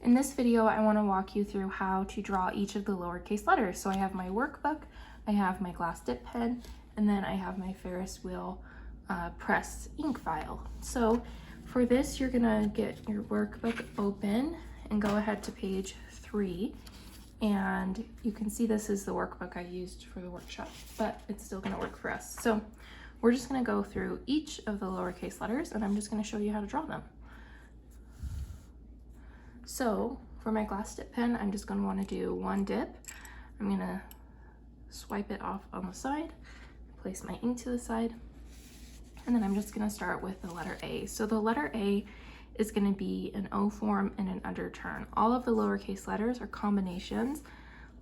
In this video, I want to walk you through how to draw each of the lowercase letters. So I have my workbook, I have my glass dip pen, and then I have my Ferris wheel press ink file. So for this, you're gonna get your workbook open and go ahead to page 3. And you can see this is the workbook I used for the workshop, but it's still gonna work for us. So we're just gonna go through each of the lowercase letters and I'm just gonna show you how to draw them. So for my glass dip pen, I'm just gonna wanna do one dip. I'm gonna swipe it off on the side, place my ink to the side, and then I'm just gonna start with the letter A. So the letter A is gonna be an O form and an underturn. All of the lowercase letters are combinations,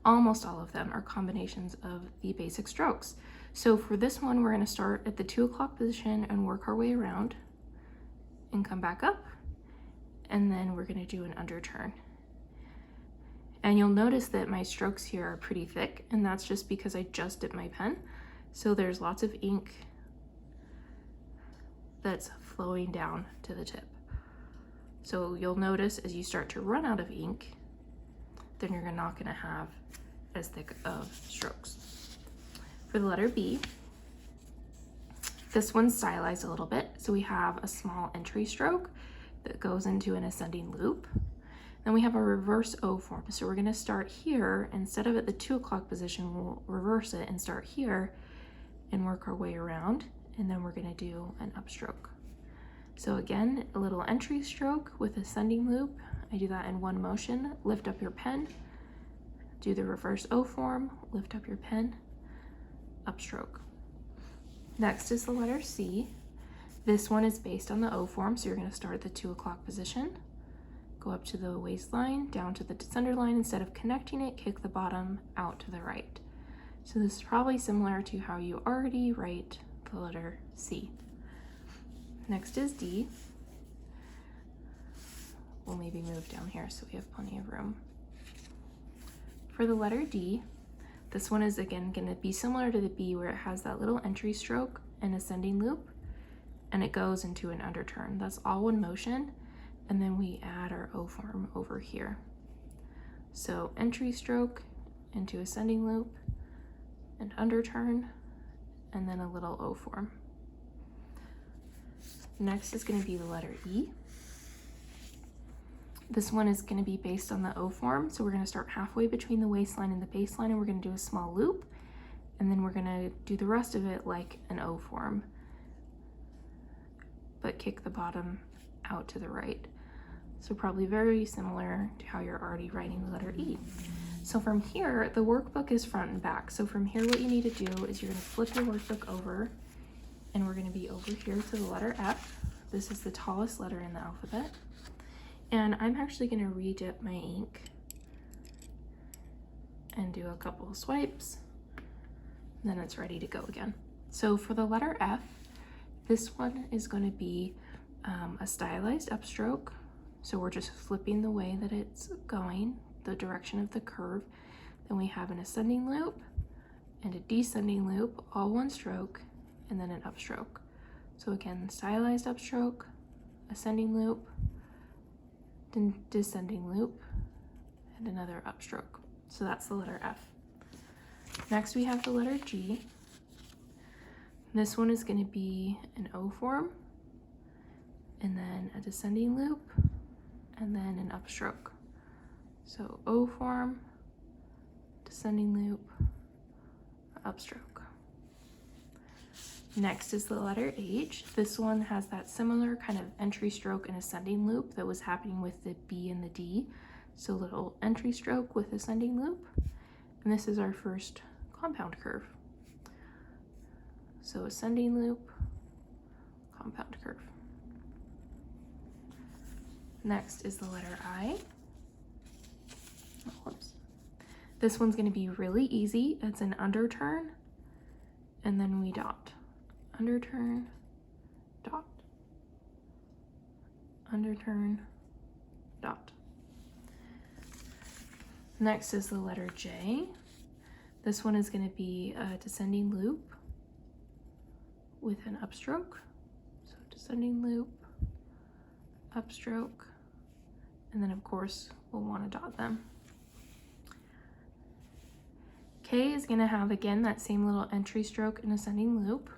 almost all of them are combinations of the basic strokes. So for this one, we're gonna start at the 2 o'clock position and work our way around and come back up. And then we're gonna do an underturn. And you'll notice that my strokes here are pretty thick, and that's just because I just dipped my pen. So there's lots of ink that's flowing down to the tip. So you'll notice as you start to run out of ink, then you're not gonna have as thick of strokes. For the letter B, this one's stylized a little bit. So we have a small entry stroke that goes into an ascending loop. Then we have a reverse O form. So we're gonna start here, instead of at the 2 o'clock position, we'll reverse it and start here and work our way around. And then we're gonna do an upstroke. So again, a little entry stroke with ascending loop. I do that in one motion. Lift up your pen, do the reverse O form, lift up your pen, upstroke. Next is the letter C. This one is based on the O form, so you're gonna start at the 2 o'clock position, go up to the waistline, down to the center line. Instead of connecting it, kick the bottom out to the right. So this is probably similar to how you already write the letter C. Next is D. We'll maybe move down here so we have plenty of room. For the letter D, this one is again gonna be similar to the B, where it has that little entry stroke and ascending loop, and it goes into an underturn. That's all one motion, and then we add our O form over here. So entry stroke into ascending loop and underturn, and then a little O form. Next is going to be the letter E. This one is going to be based on the O form, so we're going to start halfway between the waistline and the baseline, and we're going to do a small loop, and then we're going to do the rest of it like an O form, but kick the bottom out to the right. So probably very similar to how you're already writing the letter E. So from here, the workbook is front and back. So from here, what you need to do is you're gonna flip your workbook over, and we're gonna be over here to the letter F. This is the tallest letter in the alphabet. And I'm actually gonna re-dip my ink and do a couple of swipes, and then it's ready to go again. So for the letter F, this one is gonna be a stylized upstroke. So we're just flipping the way that it's going, the direction of the curve. Then we have an ascending loop and a descending loop, all one stroke, and then an upstroke. So again, stylized upstroke, ascending loop, then descending loop, and another upstroke. So that's the letter F. Next we have the letter G. This one is going to be an O form, and then a descending loop, and then an upstroke. So O form, descending loop, upstroke. Next is the letter H. This one has that similar kind of entry stroke and ascending loop that was happening with the B and the D. So little entry stroke with ascending loop. And this is our first compound curve. So ascending loop, compound curve. Next is the letter I. Oh, whoops. This one's gonna be really easy. It's an underturn, and then we dot. Underturn, dot. Underturn, dot. Next is the letter J. This one is gonna be a descending loop with an upstroke. So descending loop, upstroke, and then of course we'll want to dot them. K is going to have again that same little entry stroke and ascending loop,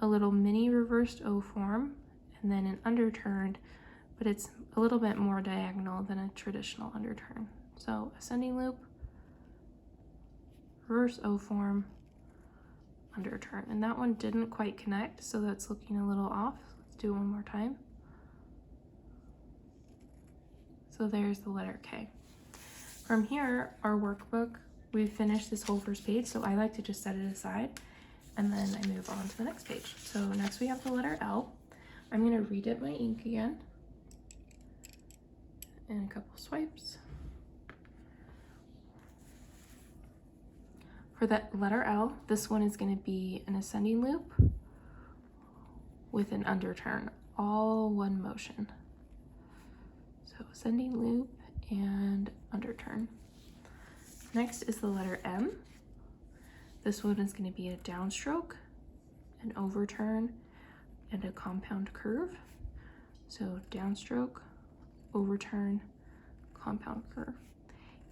a little mini reversed O form, and then an underturn, but it's a little bit more diagonal than a traditional underturn. So ascending loop, reverse O form, underturn. And that one didn't quite connect, so that's looking a little off. Let's do it one more time. So there's the letter K. From here, our workbook, we've finished this whole first page, so I like to just set it aside and then I move on to the next page. So next we have the letter L. I'm going to redip my ink again and a couple swipes. For the letter L, this one is going to be an ascending loop with an underturn, all one motion. So ascending loop and underturn. Next is the letter M. This one is going to be a downstroke, an overturn, and a compound curve. So downstroke, overturn, compound curve.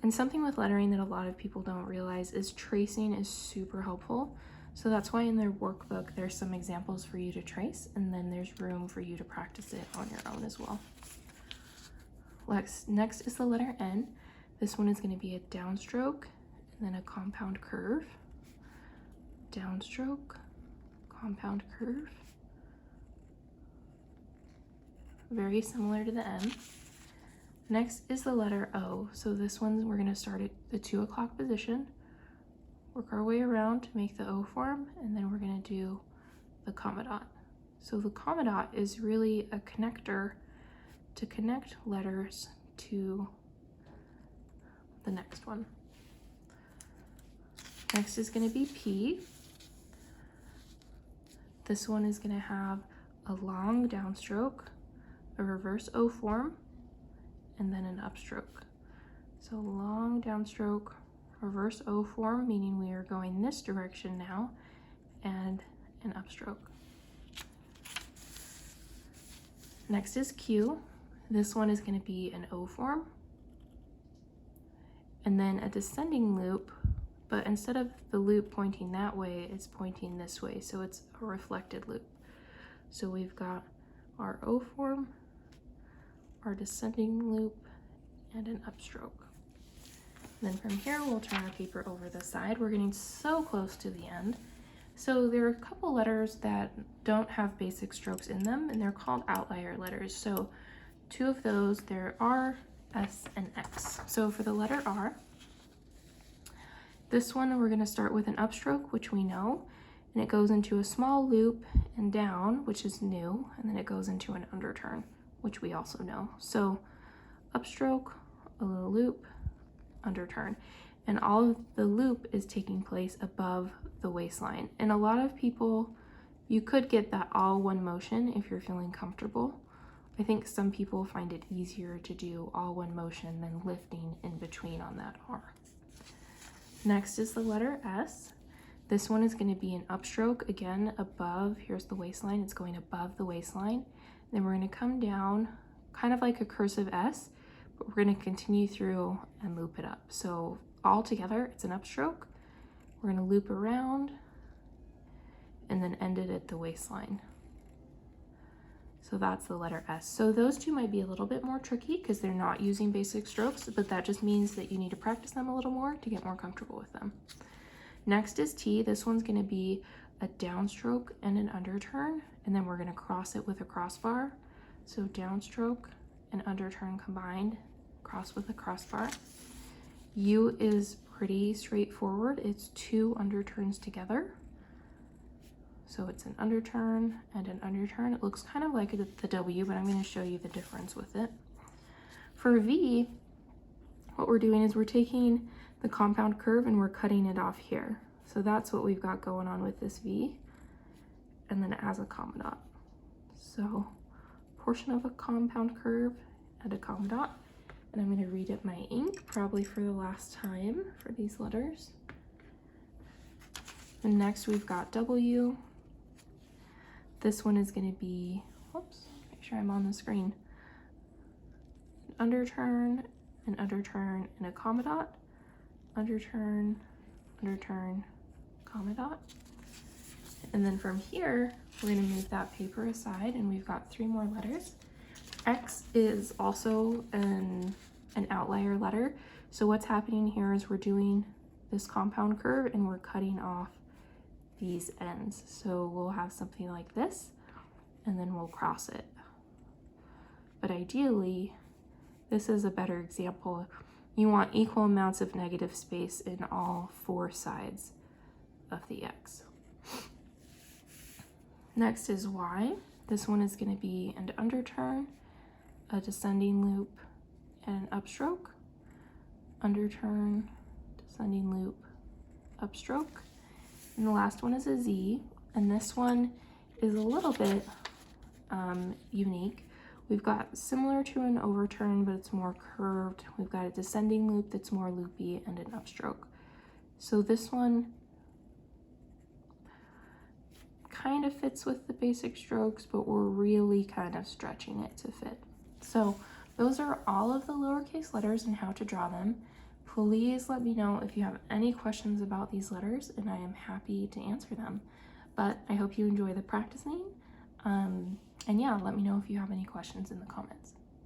And something with lettering that a lot of people don't realize is tracing is super helpful. So that's why in their workbook, there's some examples for you to trace, and then there's room for you to practice it on your own as well. Next is the letter N. This one is going to be a downstroke and then a compound curve. Downstroke, compound curve. Very similar to the M. Next is the letter O. So this one we're going to start at the 2 o'clock position, work our way around to make the O form, and then we're going to do the comma dot. So the comma dot is really a connector to connect letters to the next one. Next is going to be P. This one is going to have a long downstroke, a reverse O form, and then an upstroke. So long downstroke, reverse O form, meaning we are going this direction now, and an upstroke. Next is Q. This one is going to be an O form, and then a descending loop, but instead of the loop pointing that way, it's pointing this way, so it's a reflected loop. So we've got our O form, our descending loop, and an upstroke. Then from here, we'll turn our paper over the side. We're getting so close to the end. So there are a couple letters that don't have basic strokes in them, and they're called outlier letters. So 2 of those, there are R, S, and X. So for the letter R, this one we're going to start with an upstroke, which we know, and it goes into a small loop and down, which is new, and then it goes into an underturn, which we also know. So upstroke, a little loop, underturn, and all of the loop is taking place above the waistline. And a lot of people, you could get that all one motion if you're feeling comfortable. I think some people find it easier to do all one motion than lifting in between on that R. Next is the letter S. This one is going to be an upstroke, again above, here's the waistline, it's going above the waistline. Then we're going to come down, kind of like a cursive S, but we're going to continue through and loop it up. So all together, it's an upstroke. We're going to loop around and then end it at the waistline. So that's the letter S. So those 2 might be a little bit more tricky because they're not using basic strokes, but that just means that you need to practice them a little more to get more comfortable with them. Next is T. This one's going to be a downstroke and an underturn, and then we're going to cross it with a crossbar. So downstroke and underturn combined, cross with a crossbar. U is pretty straightforward. It's 2 underturns together. So it's an underturn and an underturn. It looks kind of like the W, but I'm going to show you the difference with it. For V, what we're doing is we're taking the compound curve and we're cutting it off here. So that's what we've got going on with this V, and then it has a comma dot. So portion of a compound curve and a comma dot. And I'm going to redip my ink, probably for the last time for these letters. And next we've got W. This one is going to be, whoops, make sure I'm on the screen, underturn, an underturn, and a comma dot, underturn, underturn, comma dot. And then from here, we're going to move that paper aside, and we've got 3 more letters. X is also an outlier letter. So what's happening here is we're doing this compound curve and we're cutting off these ends. So we'll have something like this, and then we'll cross it. But ideally, this is a better example. You want equal amounts of negative space in all 4 sides of the X. Next is Y. This one is going to be an underturn, a descending loop, and an upstroke. Underturn, descending loop, upstroke. And the last one is a Z, and this one is a little bit unique. We've got similar to an overturn, but it's more curved. We've got a descending loop that's more loopy and an upstroke. So this one kind of fits with the basic strokes, but we're really kind of stretching it to fit. So those are all of the lowercase letters and how to draw them. Please let me know if you have any questions about these letters, and I am happy to answer them. But I hope you enjoy the practicing. And yeah, let me know if you have any questions in the comments.